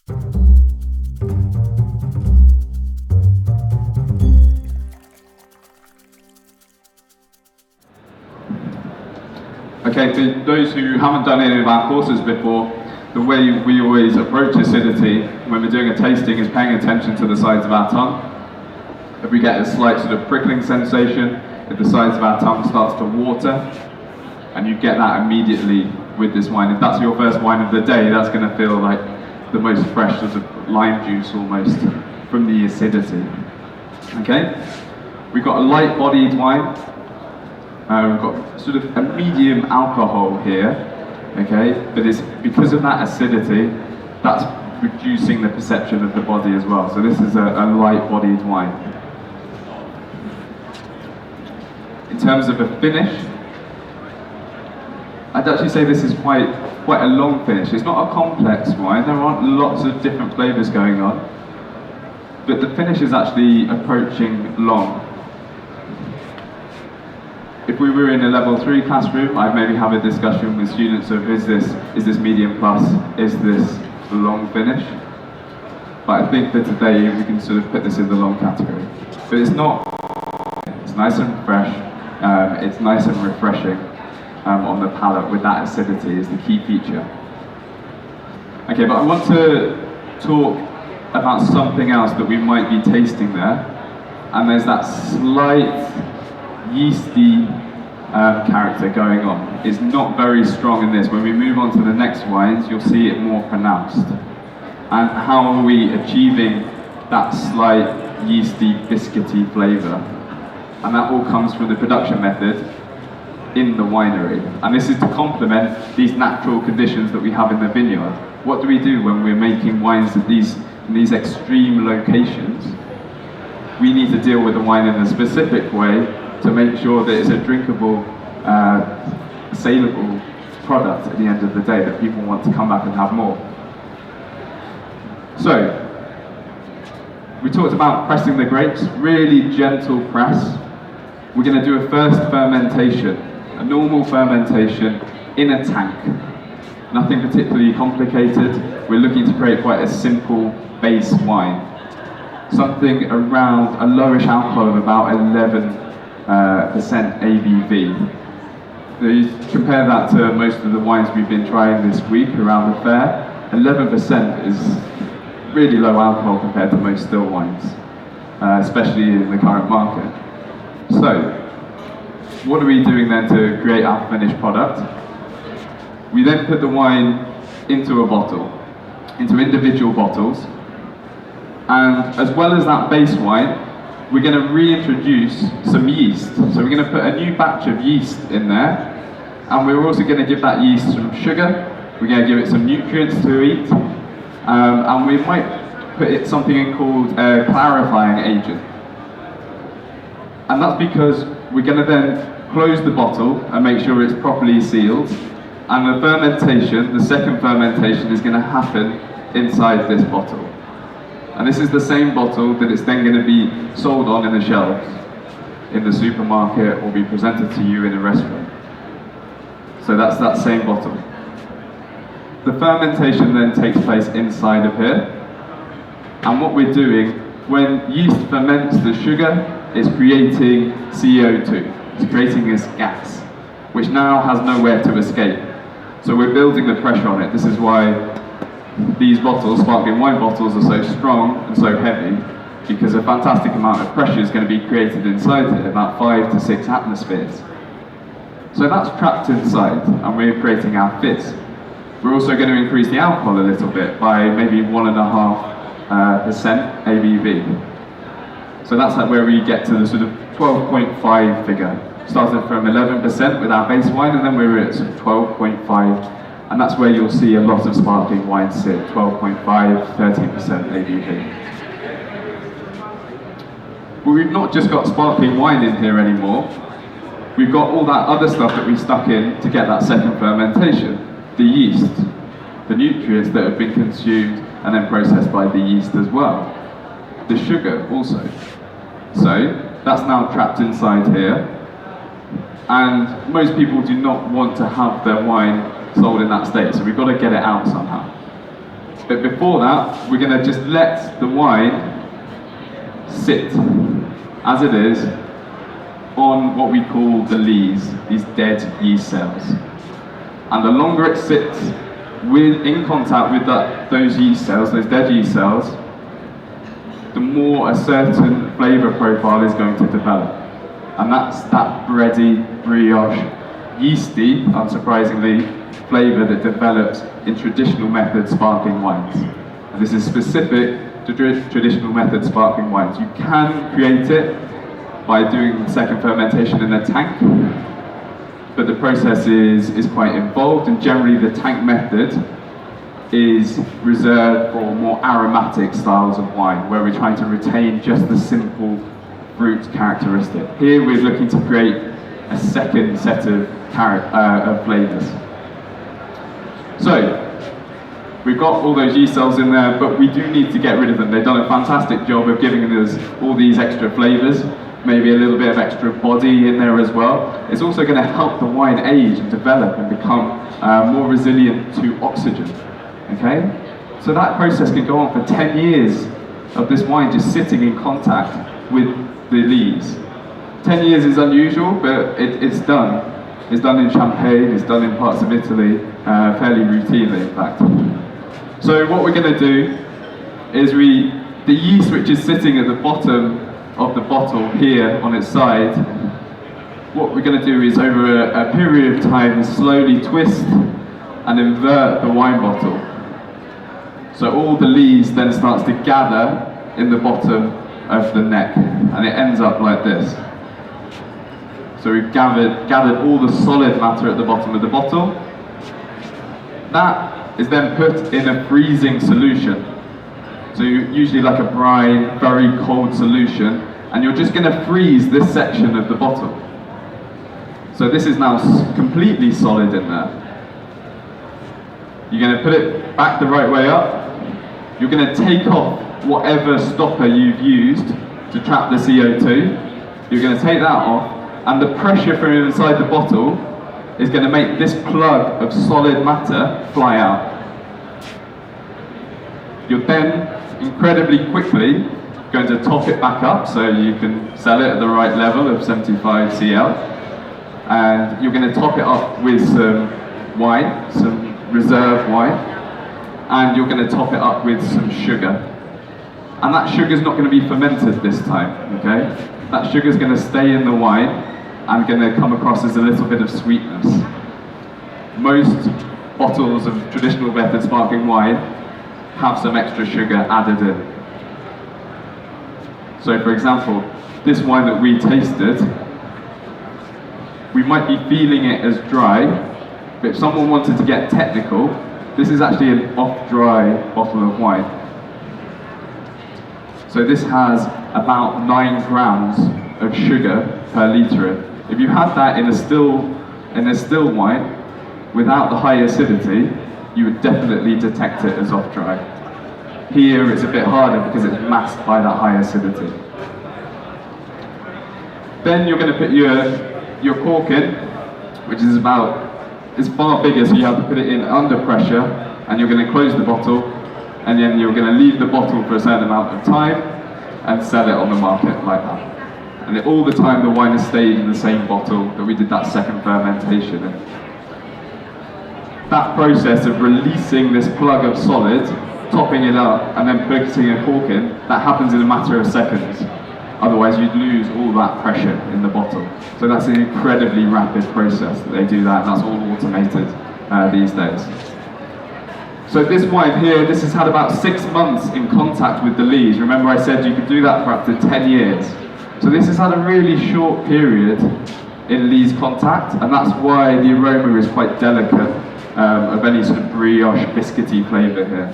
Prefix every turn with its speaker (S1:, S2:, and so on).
S1: Okay, for those who haven't done any of our courses before, the way we always approach acidity when we're doing a tasting is paying attention to the sides of our tongue. If we get a slight sort of prickling sensation, if the sides of our tongue starts to water, and you get that immediately with this wine. If that's your first wine of the day, that's going to feel like the most fresh sort of lime juice almost from the acidity. Okay, we've got a light-bodied wine. We've got sort of a medium alcohol here, okay, but it's because of that acidity, that's reducing the perception of the body as well. So this is a light-bodied wine. In terms of a finish, I'd actually say this is quite a long finish. It's not a complex wine, there aren't lots of different flavours going on, but the finish is actually approaching long. If we were in a level 3 classroom, I'd maybe have a discussion with students of is this medium plus, is this long finish? But I think for today we can sort of put this in the long category. But it's not, it's nice and fresh, it's nice and refreshing on the palate with that acidity is the key feature. Okay, but I want to talk about something else that we might be tasting there, and there's that slight yeasty character going on. It's not very strong in this. When we move on to the next wines, you'll see it more pronounced. And how are we achieving that slight yeasty, biscuity flavour? And that all comes from the production method in the winery. And this is to complement these natural conditions that we have in the vineyard. What do we do when we're making wines in these extreme locations? We need to deal with the wine in a specific way to make sure that it's a drinkable, saleable product at the end of the day that people want to come back and have more. So, we talked about pressing the grapes, really gentle press. We're going to do a first fermentation, a normal fermentation in a tank. Nothing particularly complicated. We're looking to create quite a simple base wine. Something around a lowish alcohol of about 11% ABV. So you compare that to most of the wines we've been trying this week around the fair, 11% is really low alcohol compared to most still wines, especially in the current market. So, what are we doing then to create our finished product? We then put the wine into a bottle, into individual bottles, and as well as that base wine, we're going to reintroduce some yeast. So we're going to put a new batch of yeast in there, and we're also going to give that yeast some sugar, we're going to give it some nutrients to eat, and we might put it something in called a clarifying agent. And that's because we're going to then close the bottle and make sure it's properly sealed, and the fermentation, the second fermentation, is going to happen inside this bottle. And this is the same bottle that it's then going to be sold on in the shelves in the supermarket or be presented to you in a restaurant. So that's that same bottle. The fermentation then takes place inside of here. And what we're doing, when yeast ferments the sugar, it's creating CO2. It's creating this gas, which now has nowhere to escape. So we're building the pressure on it. This is why these bottles, sparkling wine bottles, are so strong and so heavy, because a fantastic amount of pressure is going to be created inside it, about 5 to 6 atmospheres. So that's trapped inside, and we're creating our fizz. We're also going to increase the alcohol a little bit by maybe 1.5% ABV. So that's like where we get to the sort of 12.5 figure. Started from 11% with our base wine, and then we were at sort of 12.5. And that's where you'll see a lot of sparkling wines sit, 12.5, 13% ABV. But we've not just got sparkling wine in here anymore. We've got all that other stuff that we stuck in to get that second fermentation. The yeast, the nutrients that have been consumed and then processed by the yeast as well. The sugar also. So that's now trapped inside here. And most people do not want to have their wine sold in that state, so we've got to get it out somehow. But before that, we're going to just let the wine sit as it is on what we call the lees, these dead yeast cells. And the longer it sits in contact with those yeast cells, those dead yeast cells, the more a certain flavour profile is going to develop. And that's that bready, brioche, yeasty, unsurprisingly, flavour that develops in traditional method sparkling wines. And this is specific to traditional method sparkling wines. You can create it by doing second fermentation in a tank, but the process is quite involved, and generally the tank method is reserved for more aromatic styles of wine, where we're trying to retain just the simple fruit characteristic. Here we're looking to create a second set of flavours. So, we've got all those yeast cells in there, but we do need to get rid of them. They've done a fantastic job of giving us all these extra flavours, maybe a little bit of extra body in there as well. It's also going to help the wine age and develop and become more resilient to oxygen. Okay? So that process can go on for 10 years of this wine just sitting in contact with the lees. 10 years is unusual, but it's done. It's done in Champagne, it's done in parts of Italy, fairly routinely in fact. So what we're going to do is the yeast which is sitting at the bottom of the bottle here on its side, what we're going to do is over a period of time slowly twist and invert the wine bottle. So all the lees then starts to gather in the bottom of the neck, and it ends up like this. So we've gathered all the solid matter at the bottom of the bottle. That is then put in a freezing solution. So usually like a brine, very cold solution, and you're just going to freeze this section of the bottle. So this is now completely solid in there. You're going to put it back the right way up. You're going to take off whatever stopper you've used to trap the CO2. You're going to take that off, and the pressure from inside the bottle is going to make this plug of solid matter fly out. You're then incredibly quickly going to top it back up so you can sell it at the right level of 75 cl. And you're going to top it up with some wine, some reserve wine, and you're going to top it up with some sugar. And that sugar's not going to be fermented this time, okay? That sugar's going to stay in the wine and going to come across as a little bit of sweetness. Most bottles of traditional method sparkling wine have some extra sugar added in. So for example, this wine that we tasted, we might be feeling it as dry, but if someone wanted to get technical, this is actually an off-dry bottle of wine. So this has about 9 grams of sugar per litre. If you had that in a still wine, without the high acidity, you would definitely detect it as off-dry. Here it's a bit harder because it's masked by that high acidity. Then you're going to put your cork in, which is it's far bigger, so you have to put it in under pressure, and you're going to close the bottle, and then you're going to leave the bottle for a certain amount of time and sell it on the market like that. And all the time the wine has stayed in the same bottle that we did that second fermentation in. That process of releasing this plug of solid, topping it up, and then putting a cork in, that happens in a matter of seconds. Otherwise you'd lose all that pressure in the bottle. So that's an incredibly rapid process that they do that, and that's all automated these days. So this wine here, this has had about 6 months in contact with the lees. Remember I said you could do that for up to 10 years. So this has had a really short period in lees contact, and that's why the aroma is quite delicate of any sort of brioche biscuity flavour here.